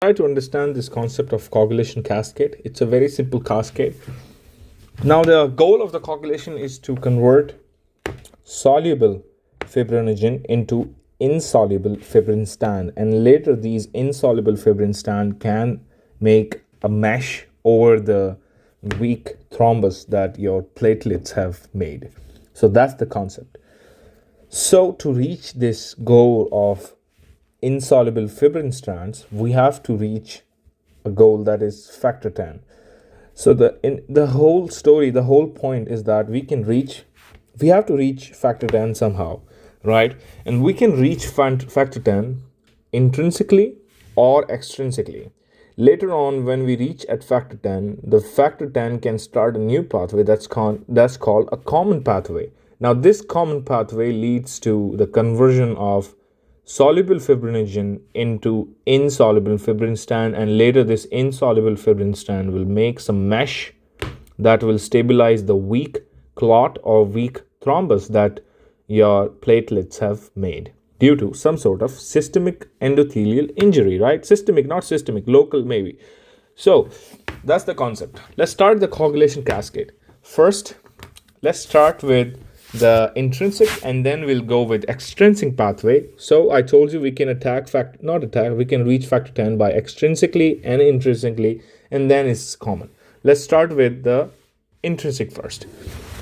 Try to understand this concept of coagulation cascade. It's a very simple cascade. Now, the goal of the coagulation is to convert soluble fibrinogen into insoluble fibrin stand, and later these insoluble fibrin stand can make a mesh over the weak thrombus that your platelets have made. So that's the concept. So to reach this goal of insoluble fibrin strands, we have to reach a goal that is factor 10. So the whole story, the whole point is that we have to reach factor 10 somehow, right? And we can reach factor 10 intrinsically or extrinsically. Later on, when we reach at factor 10, the factor 10 can start a new pathway that's called a common pathway. Now, this common pathway leads to the conversion of soluble fibrinogen into insoluble fibrin strand, and later this insoluble fibrin strand will make some mesh that will stabilize the weak clot or weak thrombus that your platelets have made due to some sort of systemic endothelial injury, right? Systemic, not systemic, local maybe. So that's the concept. Let's start the coagulation cascade. First, let's start with the intrinsic, and then we'll go with extrinsic pathway. So I told you we can we can reach factor 10 by extrinsically and intrinsically, and then it's common. Let's start with the intrinsic first.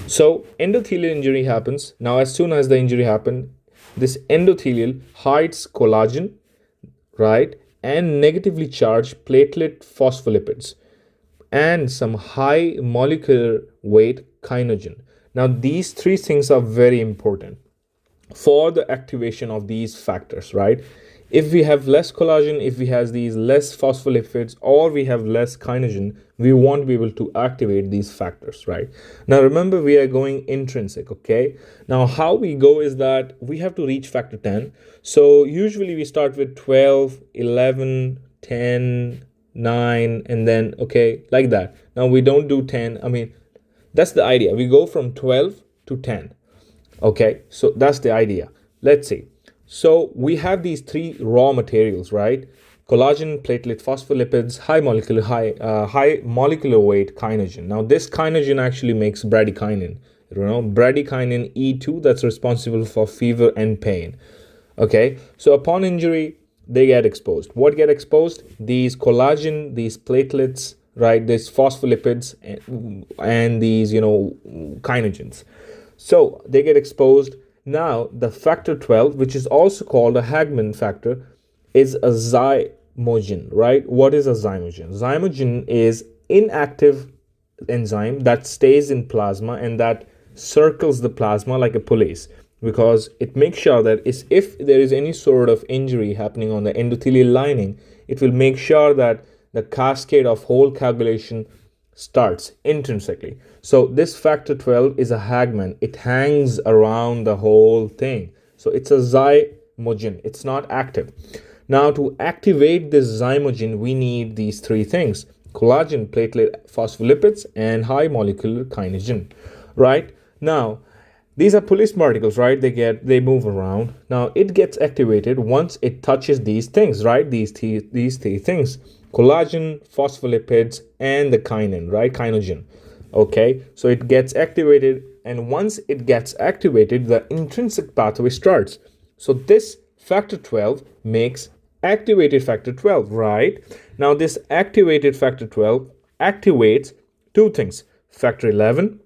So endothelial injury happens. Now, as soon as the injury happens, this endothelial hides collagen, right, and negatively charged platelet phospholipids and some high molecular weight kinogen. Now, these three things are very important for the activation of these factors, right? If we have less collagen, if we have these less phospholipids, or we have less kinogen, we won't be able to activate these factors, right? Now, remember, we are going intrinsic, okay? Now, how we go is that we have to reach factor 10. So usually we start with 12, 11, 10, 9, and then, okay, like that. Now, we don't do 10. That's the idea. We go from 12 to 10. Okay, so that's the idea. Let's see. So we have these three raw materials, right? Collagen, platelet phospholipids, high molecular weight kinogen. Now, this kinogen actually makes bradykinin. Bradykinin E2, that's responsible for fever and pain. Okay, so upon injury, they get exposed. What get exposed? These collagen, these platelets, right, these phospholipids and these kinogens. So they get exposed. Now the factor 12, which is also called a Hagman factor, is a zymogen, right? What is a zymogen? Zymogen is inactive enzyme that stays in plasma and that circles the plasma like a police, because it makes sure that if there is any sort of injury happening on the endothelial lining, it will make sure that the cascade of whole coagulation starts intrinsically. So this factor 12 is a Hagman. It hangs around the whole thing. So it's a zymogen. It's not active. Now, to activate this zymogen, we need these three things: collagen, platelet phospholipids, and high molecular kinogen, right? Now, these are police particles, right? They move around. Now, it gets activated once it touches these things, right? These three things: collagen, phospholipids, and the kinogen. Okay, so it gets activated, and once it gets activated, the intrinsic pathway starts. So this factor 12 makes activated factor 12, right? Now, this activated factor 12 activates two things: factor 11,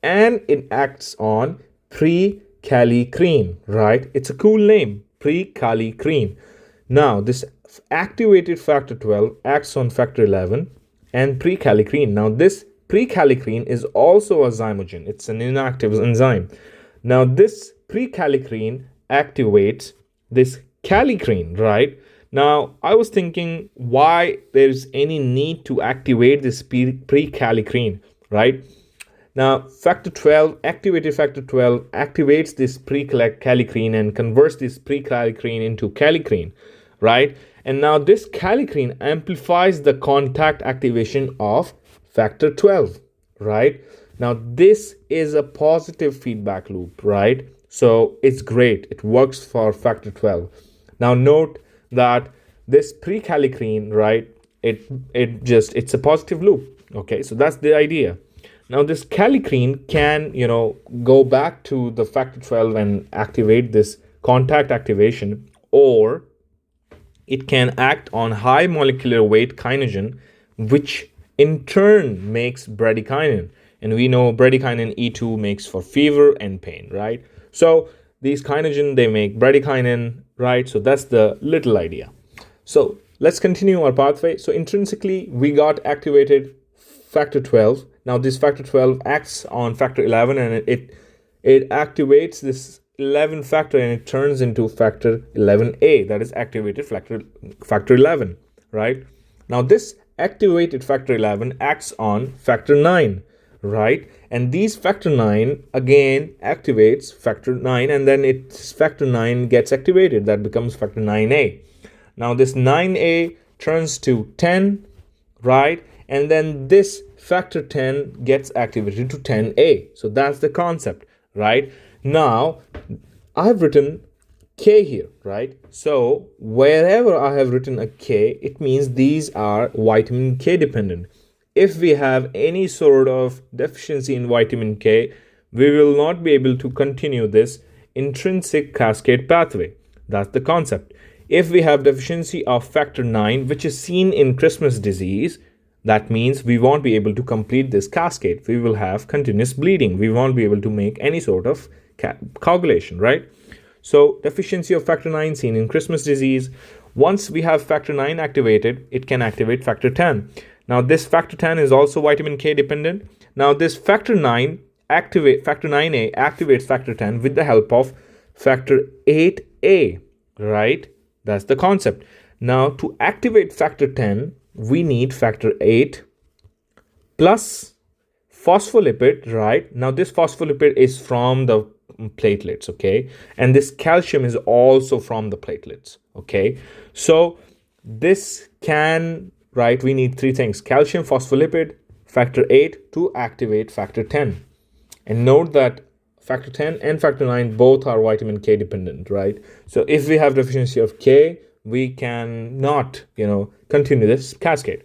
and it acts on prekallikrein, right? It's a cool name, prekallikrein. Now, this activated factor 12 acts on factor 11 and prekallikrein. Now, this prekallikrein is also a zymogen. It's an inactive enzyme. Now, this prekallikrein activates this kallikrein, right? Now, I was thinking why there's any need to activate this prekallikrein, right? Now, activated factor 12 activates this prekallikrein and converts this prekallikrein into kallikrein, right? And now this kallikrein amplifies the contact activation of factor 12, right? Now, this is a positive feedback loop, right? So it's great. It works for factor 12. Now, note that this prekallikrein, right, it's a positive loop. Okay, so that's the idea. Now this kallikrein can, go back to the factor 12 and activate this contact activation, or it can act on high molecular weight kinagen, which in turn makes bradykinin. And we know bradykinin E2 makes for fever and pain, right? So these kinagen, they make bradykinin, right? So that's the little idea. So let's continue our pathway. So intrinsically, we got activated factor 12. Now this factor 12 acts on factor 11, and it activates this 11 factor, and it turns into factor 11A, that is activated factor 11, right? Now this activated factor 11 acts on factor 9, right? And these factor 9 again activates factor 9, and then its factor 9 gets activated, that becomes factor 9A. Now this 9A turns to 10, right? And then this factor 10 gets activated to 10A. So that's the concept, right? Now I have written K here, right? So wherever I have written a K, it means these are vitamin K dependent. If we have any sort of deficiency in vitamin K, we will not be able to continue this intrinsic cascade pathway. That's the concept. If we have deficiency of factor 9, which is seen in Christmas disease, that means we won't be able to complete this cascade. We will have continuous bleeding. We won't be able to make any sort of coagulation, right? So deficiency of factor 9 seen in Christmas disease. Once we have factor 9 activated, it can activate factor 10. Now this factor 10 is also vitamin K dependent. Now this factor 9A activates factor 10 with the help of factor 8A, right? That's the concept. Now to activate factor 10, we need factor 8 plus phospholipid, right? Now this phospholipid is from the platelets, okay? And this calcium is also from the platelets, okay? So this can, right, we need three things: calcium, phospholipid, factor 8 to activate factor 10. And note that factor 10 and factor 9 both are vitamin K dependent, right? So if we have deficiency of K, we cannot, continue this cascade.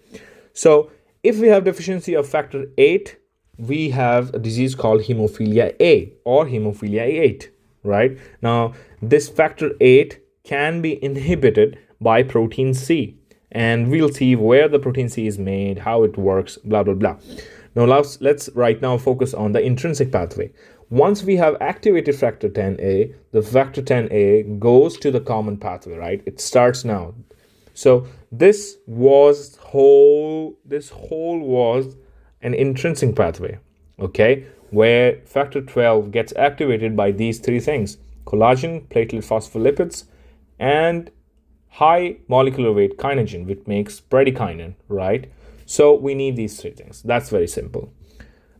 So if we have deficiency of factor 8, we have a disease called hemophilia A or hemophilia 8, right? Now this factor 8 can be inhibited by protein C, and we'll see where the protein C is made, how it works, blah blah blah. Now let's right now focus on the intrinsic pathway. Once we have activated factor 10A, the factor 10A goes to the common pathway, right? It starts now. So this whole was an intrinsic pathway, okay, where factor 12 gets activated by these three things: collagen, platelet phospholipids, and high molecular weight kinagen, which makes bradykinin, right? So we need these three things. That's very simple.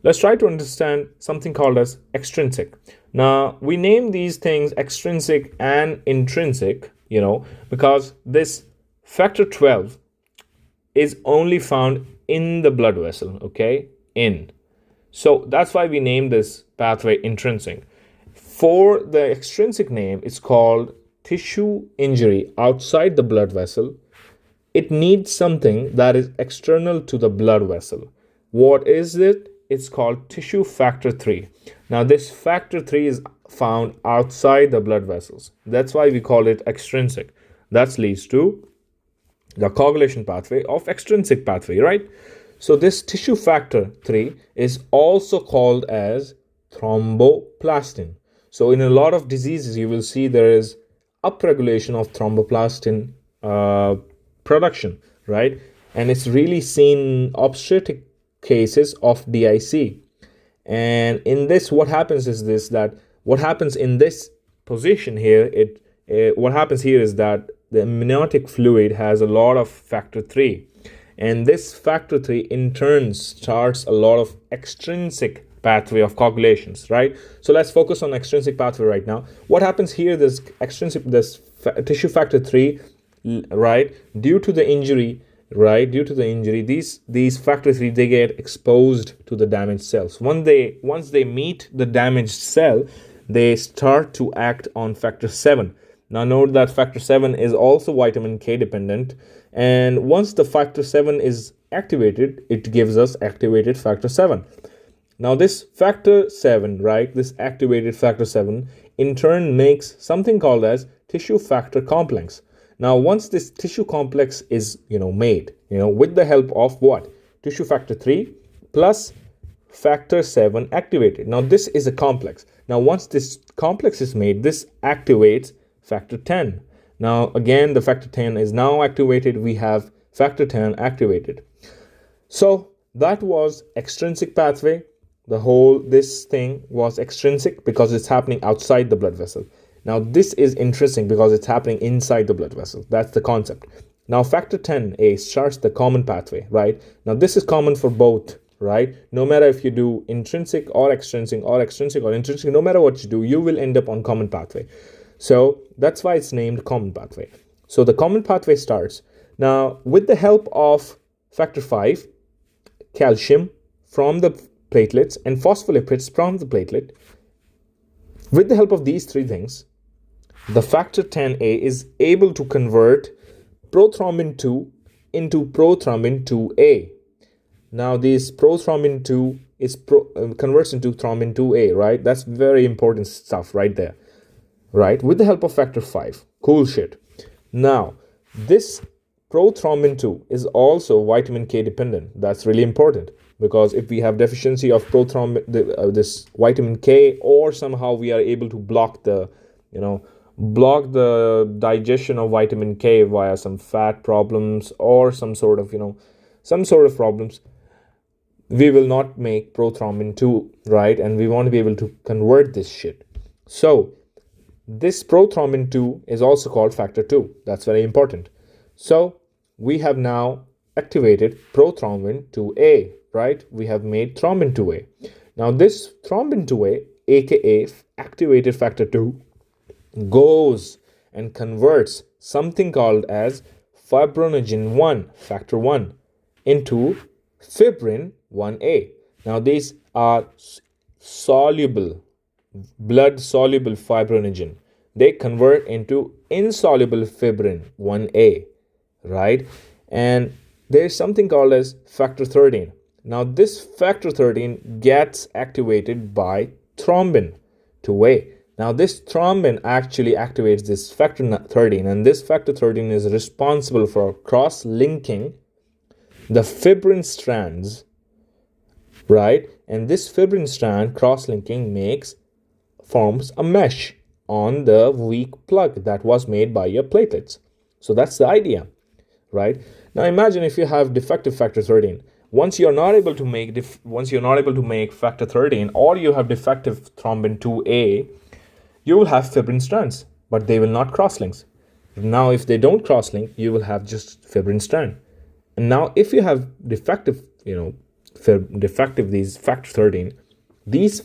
Let's try to understand something called as extrinsic. Now, we name these things extrinsic and intrinsic, because this factor 12 is only found in the blood vessel, okay? So that's why we name this pathway intrinsic. For the extrinsic name, it's called tissue injury outside the blood vessel. It needs something that is external to the blood vessel. What is it? It's called tissue factor 3. Now this factor 3 is found outside the blood vessels. That's why we call it extrinsic. That leads to the coagulation pathway of extrinsic pathway, right? So this tissue factor 3 is also called as thromboplastin. So in a lot of diseases, you will see there is upregulation of thromboplastin production, right? And it's really seen in obstetric cases of DIC. And in this, what happens is this, that what happens in this position here, what happens here is that the amniotic fluid has a lot of factor 3. And this factor 3 in turn starts a lot of extrinsic pathway of coagulations, right? So let's focus on extrinsic pathway right now. What happens here, this tissue factor 3, right, due to the injury, these factor 3, they get exposed to the damaged cells. Once they meet the damaged cell, they start to act on factor 7. Now note that factor 7 is also vitamin K dependent, and once the factor 7 is activated, it gives us activated factor 7. Now this factor 7, right, this activated factor 7 in turn makes something called as tissue factor complex. Now once this tissue complex is made, with the help of what? Tissue factor 3 plus factor 7 activated. Now this is a complex. Now once this complex is made, this activates factor 10. Now again, the factor 10 is now activated. We have factor 10 activated. So that was extrinsic pathway. This thing was extrinsic because it's happening outside the blood vessel. Now this is intrinsic because it's happening inside the blood vessel. That's the concept. Now factor 10A starts the common pathway, right? Now this is common for both, right? No matter if you do intrinsic or extrinsic or extrinsic or intrinsic, no matter what you do, you will end up on common pathway. So that's why it's named common pathway. So the common pathway starts. Now with the help of factor 5, calcium from the platelets and phospholipids from the platelet, with the help of these three things, the factor 10A is able to convert prothrombin 2 into prothrombin 2A. Now this prothrombin 2 is converts into thrombin 2A, right? That's very important stuff right there, right? With the help of factor 5. Cool shit. Now this prothrombin 2 is also vitamin K dependent. That's really important, because if we have deficiency of this vitamin K, or somehow we are able to block the digestion of vitamin K via some fat problems or some sort of problems, we will not make prothrombin 2, right? And we want to be able to convert this shit. So this prothrombin 2 is also called factor 2. That's very important. So we have now activated prothrombin 2A, right? We have made thrombin 2A. Now this thrombin 2A, aka activated factor 2, goes and converts something called as fibrinogen 1, factor 1, into fibrin 1A. Now these are soluble, blood soluble fibrinogen. They convert into insoluble fibrin 1A, right? And there's something called as factor 13. Now this factor 13 gets activated by thrombin 2A. Now this thrombin actually activates this factor 13, and this factor 13 is responsible for cross-linking the fibrin strands, right? And this fibrin strand cross-linking forms a mesh on the weak plug that was made by your platelets. So that's the idea, right? Now imagine if you have defective factor 13. Once you're not able to make factor 13, or you have defective thrombin 2A, you will have fibrin strands, but they will not cross-link. Now if they don't cross-link, you will have just fibrin strand. And now if you have defective these factor 13, these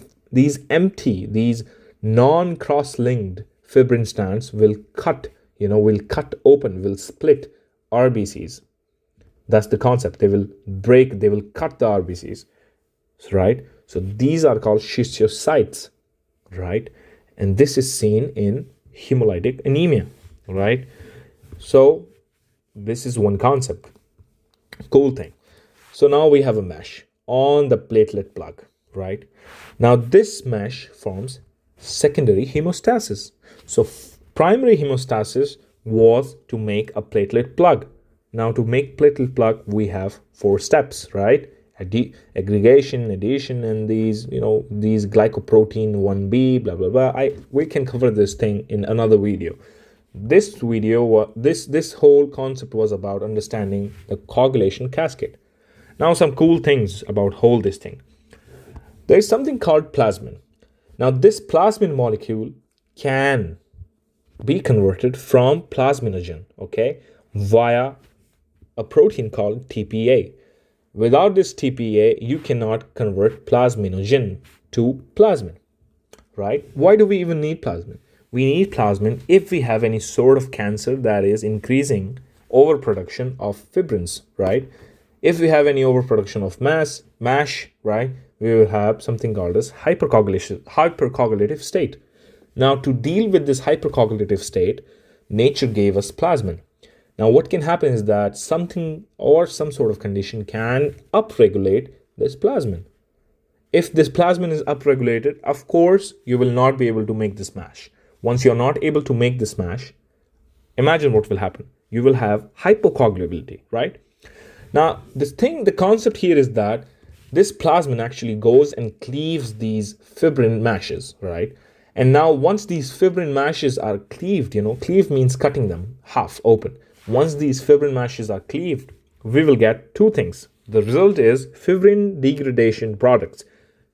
non-cross-linked fibrin strands will cut open, will split RBCs. That's the concept. They will cut the RBCs, right? So these are called schistocytes, right? And this is seen in hemolytic anemia, right? So this is one concept. Cool thing. So now we have a mesh on the platelet plug, right? Now this mesh forms secondary hemostasis. So primary hemostasis was to make a platelet plug. Now to make platelet plug, we have 4 steps, right? Aggregation, adhesion, and these glycoprotein 1B, blah, blah, blah. We can cover this thing in another video. This whole concept was about understanding the coagulation cascade. Now some cool things about this thing. There is something called plasmin. Now this plasmin molecule can be converted from plasminogen, okay, via a protein called TPA. Without this TPA, you cannot convert plasminogen to plasmin, right? Why do we even need plasmin? We need plasmin if we have any sort of cancer that is increasing overproduction of fibrins, right? If we have any overproduction of MASH, right, we will have something called as hypercoagulative state. Now, to deal with this hypercoagulative state, nature gave us plasmin. Now, what can happen is that something or some sort of condition can upregulate this plasmin. If this plasmin is upregulated, of course, you will not be able to make this mash. Once you're not able to make this mash, imagine what will happen. You will have hypocoagulability, right? Now, the concept here is that this plasmin actually goes and cleaves these fibrin mashes, right? And now once these fibrin mashes are cleaved, cleave means cutting them half open. Once these fibrin mashes are cleaved, we will get two things. The result is fibrin degradation products,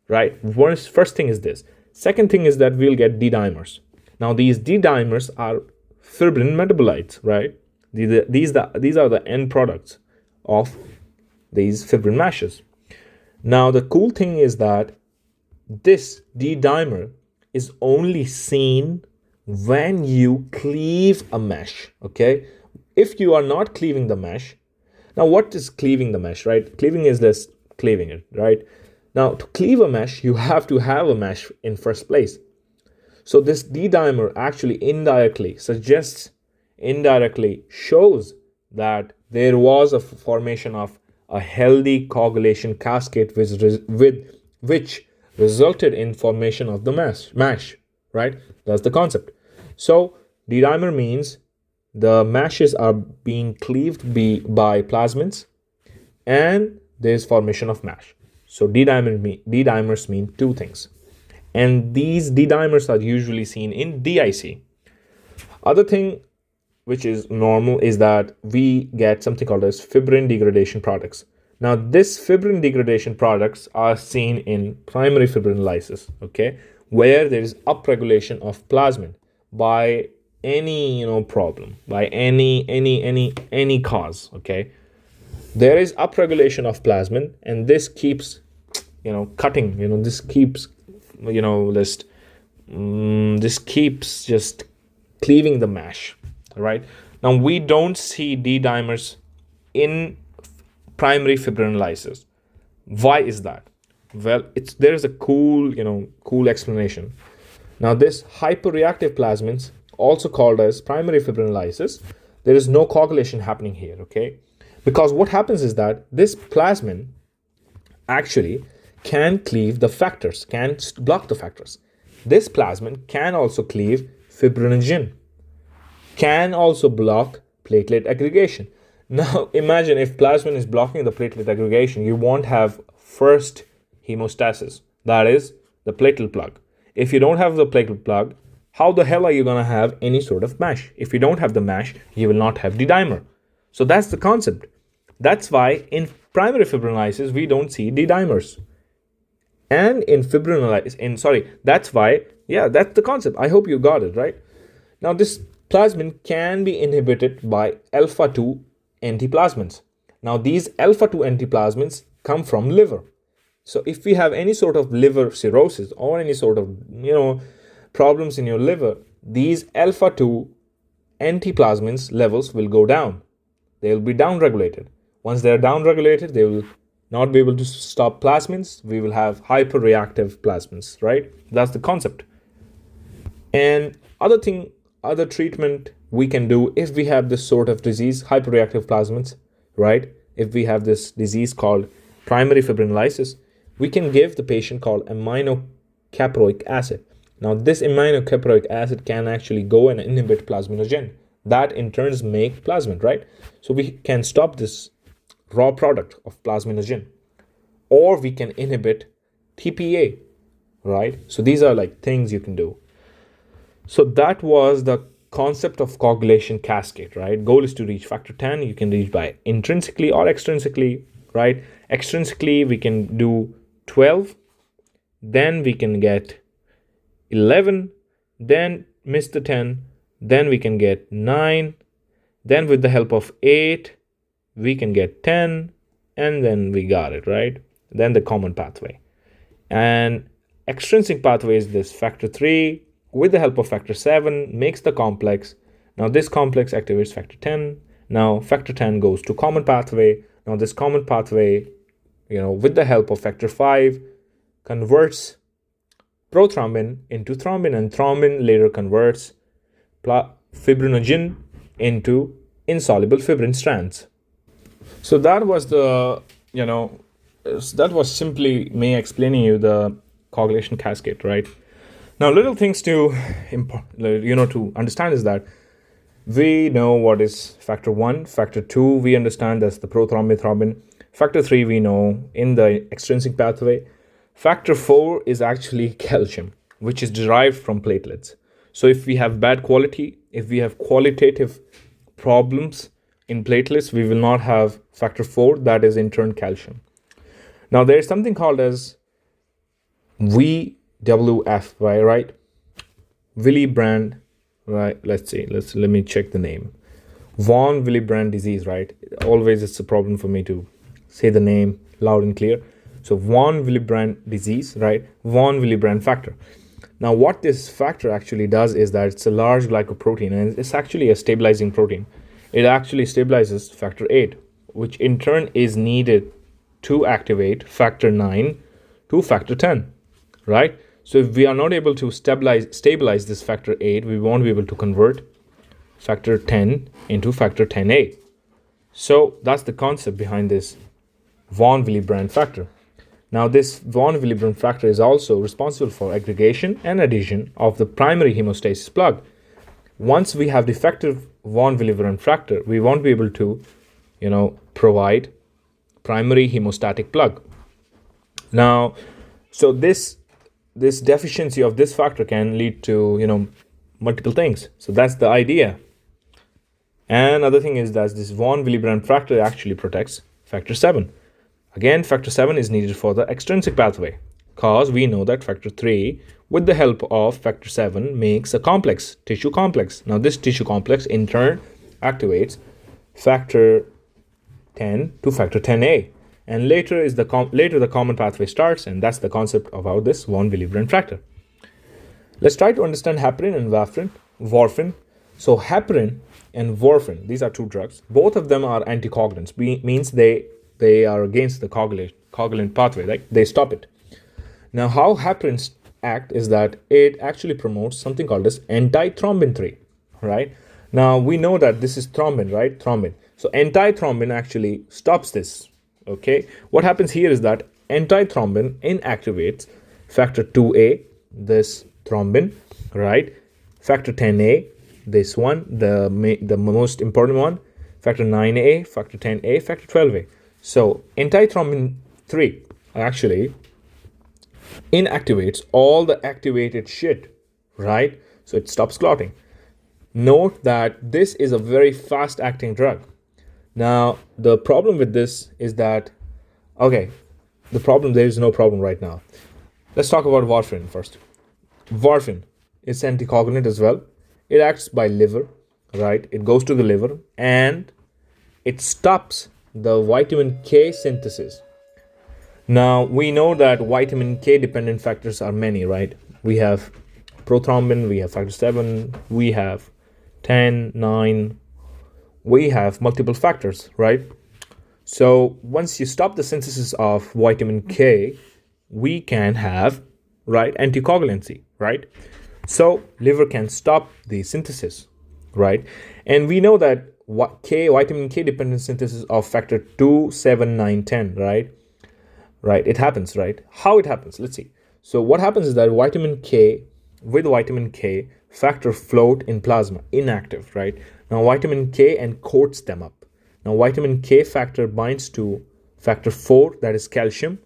right? First thing is this. Second thing is that we'll get D-dimers. Now these D-dimers are fibrin metabolites, right? These are the end products of these fibrin mashes. Now the cool thing is that this D-dimer is only seen when you cleave a mesh, okay? If you are not cleaving the mesh, now what is cleaving the mesh, right? Cleaving is this cleaving it, right? Now to cleave a mesh, you have to have a mesh in first place. So this D-dimer actually indirectly shows that there was a formation of a healthy coagulation cascade which resulted in formation of the mash, right? That's the concept. So D-dimer means the mashes are being cleaved by plasmids and there's formation of mash. So D-dimers mean two things. And these D-dimers are usually seen in DIC. Other thing which is normal is that we get something called as fibrin degradation products. Now, this fibrin degradation products are seen in primary fibrinolysis, okay, where there is upregulation of plasmin by any problem, by any cause, okay. There is upregulation of plasmin, and this keeps cutting, this keeps this keeps just cleaving the mash, right? Now we don't see D-dimers in primary fibrinolysis. Why is that? Well, there is a cool explanation. Now this hyperreactive plasmins, also called as primary fibrinolysis, there is no coagulation happening here, okay? Because what happens is that this plasmin actually can cleave the factors, can block the factors. This plasmin can also cleave fibrinogen, can also block platelet aggregation. Now imagine if plasmin is blocking the platelet aggregation, you won't have first hemostasis, that is the platelet plug. If you don't have the platelet plug, how the hell are you going to have any sort of mash? If you don't have the mash, you will not have D-dimer. So that's the concept. That's why in primary fibrinolysis, we don't see D-dimers. And in that's why, that's the concept. I hope you got it, right? Now this plasmin can be inhibited by alpha-2 antiplasmins. Now these alpha-2 antiplasmins come from liver. So if we have any sort of liver cirrhosis or any sort of, problems in your liver, these alpha-2 antiplasmins levels will go down. They will be downregulated. Once they are downregulated, they will not be able to stop plasmins. We will have hyperreactive plasmins, right? That's the concept. And other treatment we can do if we have this sort of disease, hyperreactive plasmins, right? If we have this disease called primary fibrinolysis, we can give the patient called aminocaproic acid. Now this aminocaproic acid can actually go and inhibit plasminogen. That in turns make plasmin, right? So we can stop this raw product of plasminogen, or we can inhibit TPA, right? So these are like things you can do. So that was the concept of coagulation cascade, right? Goal is to reach factor 10. You can reach by intrinsically or extrinsically, right? Extrinsically, we can do 12. Then we can get 11. Then miss the 10. Then we can get 9. Then with the help of 8, we can get 10. And then we got it, right? Then the common pathway. And extrinsic pathway is this factor 3. With the help of factor 7, makes the complex. Now this complex activates factor 10. Now factor 10 goes to common pathway. Now this common pathway, with the help of factor 5, converts prothrombin into thrombin, and thrombin later converts fibrinogen into insoluble fibrin strands. So that was the, that was simply me explaining you the coagulation cascade, right? Now, little things to, to understand is that we know what is factor 1, factor 2, we understand that's the prothrombin, thrombin. Factor 3, we know in the extrinsic pathway. Factor 4 is actually calcium, which is derived from platelets. So if we have bad quality, if we have qualitative problems in platelets, we will not have factor 4, that is in turn calcium. Now there is something called as VWF, right? Willebrand, right? Let me check the name. Von Willebrand disease, right? Always it's a problem for me to say the name loud and clear. So von Willebrand disease, right? Von Willebrand factor. Now what this factor actually does is that it's a large glycoprotein, and it's actually a stabilizing protein. It actually stabilizes factor 8, which in turn is needed to activate factor 9 to factor 10, right? So if we are not able to stabilize this factor 8, we won't be able to convert factor 10 into factor 10A. So that's the concept behind this von Willebrand factor. Now this von Willebrand factor is also responsible for aggregation and adhesion of the primary hemostasis plug. Once we have defective von Willebrand factor, we won't be able to, provide primary hemostatic plug. Now, so this deficiency of this factor can lead to, multiple things. So that's the idea. And another thing is that this von Willebrand factor actually protects factor 7. Again, factor 7 is needed for the extrinsic pathway, because we know that factor 3, with the help of factor 7, makes a complex, tissue complex. Now this tissue complex in turn activates factor 10 to factor 10A. And later the common pathway starts, and that's the concept about this von Willebrand factor. Let's try to understand heparin and warfarin. So heparin and warfarin, these are two drugs. Both of them are anticoagulants, means they are against the coagulant pathway, right? They stop it. Now, how heparins act is that it actually promotes something called as antithrombin 3, right? Now, we know that this is thrombin, right? Thrombin. So, antithrombin actually stops this, okay? What happens here is that antithrombin inactivates factor 2A, this thrombin, right? Factor 10A, this one, the most important one, factor 9A, factor 10A, factor 12A. So antithrombin 3 actually inactivates all the activated shit, right? So it stops clotting. Note that this is a very fast acting drug. Now, the problem with this is that, there is no problem right now. Let's talk about warfarin first. Warfarin is anticoagulant as well. It acts by liver, right? It goes to the liver and it stops the vitamin K synthesis. Now, we know that vitamin K dependent factors are many, right? We have prothrombin, we have factor 7, we have 10, 9, we have multiple factors, right? So once you stop the synthesis of vitamin K, we can have, right, anticoagulancy, right? So liver can stop the synthesis, right? And we know that vitamin K dependent synthesis of factor 2, 7, 9, 10, right? Right, it happens, right? How it happens? Let's see. So what happens is that with vitamin K, factor float in plasma, inactive, right? Now vitamin K encodes them up. Now vitamin K factor binds to factor 4, that is calcium,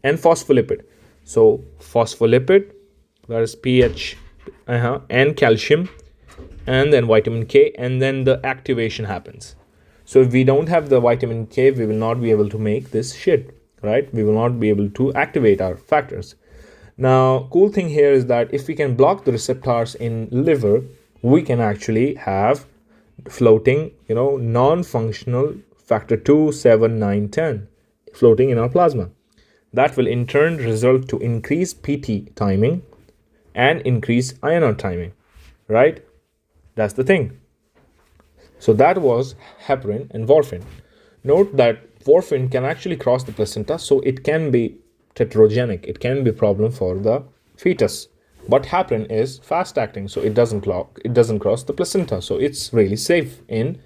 and phospholipid. So phospholipid, that is pH, and calcium, and then vitamin K, and then the activation happens. So if we don't have the vitamin K, we will not be able to make this shit, right? We will not be able to activate our factors. Now, cool thing here is that if we can block the receptors in liver, we can actually have floating, non-functional factor 2, 7, 9, 10 floating in our plasma. That will in turn result to increase PT timing and increase INR timing, right? That's the thing. So that was heparin and warfarin. Note that warfarin can actually cross the placenta, so it can be teratogenic. It can be a problem for the fetus. What happened is fast acting, so it doesn't cross the placenta, so it's really safe in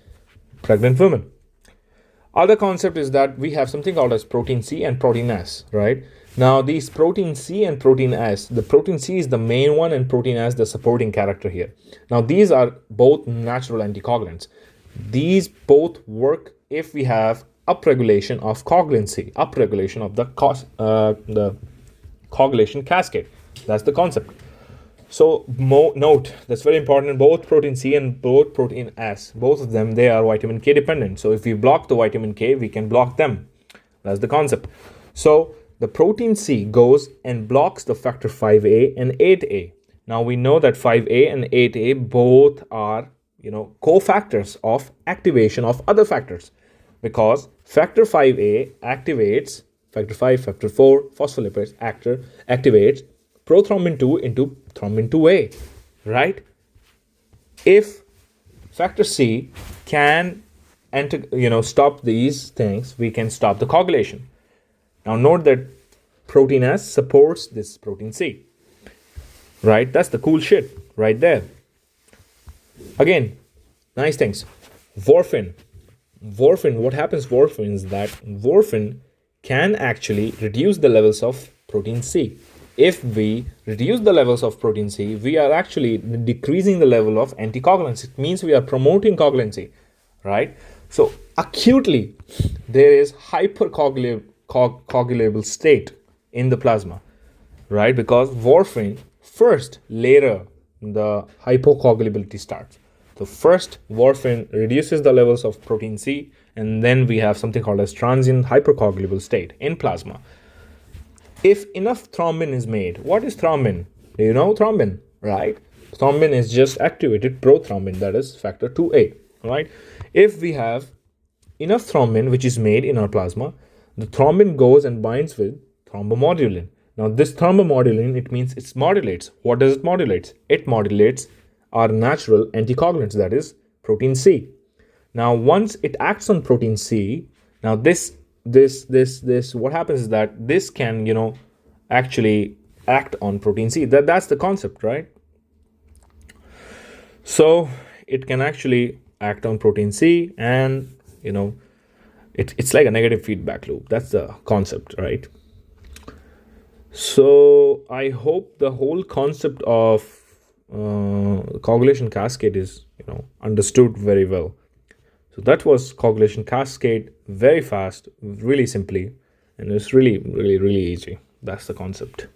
pregnant women. Other concept is that we have something called as protein C and protein S, right? Now these protein C and protein S, the protein C is the main one and protein S the supporting character here. Now these are both natural anticoagulants. These both work if we have upregulation of coagulin C, upregulation of the coagulation cascade. That's the concept. So note, that's very important, both protein C and both protein S, both of them, they are vitamin K dependent. So if we block the vitamin K, we can block them. That's the concept. So the protein C goes and blocks the factor 5A and 8A. Now we know that 5A and 8A both are, cofactors of activation of other factors, because factor 5A activates factor 5, factor 4, phospholipids activates prothrombin 2 into thrombin 2A, right? If factor C can stop these things, we can stop the coagulation. Now note that protein S supports this protein C, right? That's the cool shit right there. Again, nice things. Warfarin, what happens warfarin is that warfarin can actually reduce the levels of protein C. If we reduce the levels of protein C, we are actually decreasing the level of anticoagulants. It means we are promoting coagulancy, right? So acutely, there is hypercoagulable state in the plasma, right? Because warfarin first, later the hypocoagulability starts. So first, warfarin reduces the levels of protein C, and then we have something called as transient hypercoagulable state in plasma. If enough thrombin is made, what is thrombin? Do you know thrombin, right? Thrombin is just activated prothrombin, that is factor 2A, right? If we have enough thrombin which is made in our plasma, the thrombin goes and binds with thrombomodulin. Now this thrombomodulin, it means it modulates. What does it modulate? It modulates our natural anticoagulants, that is protein C. Now once it acts on protein C, now this what happens is that this can actually act on protein C. That's the concept, right? So it can actually act on protein C, and it's like a negative feedback loop. That's the concept, right? So I hope the whole concept of coagulation cascade is understood very well. So that was coagulation cascade, very fast, really simply, and it's really, really, really easy. That's the concept.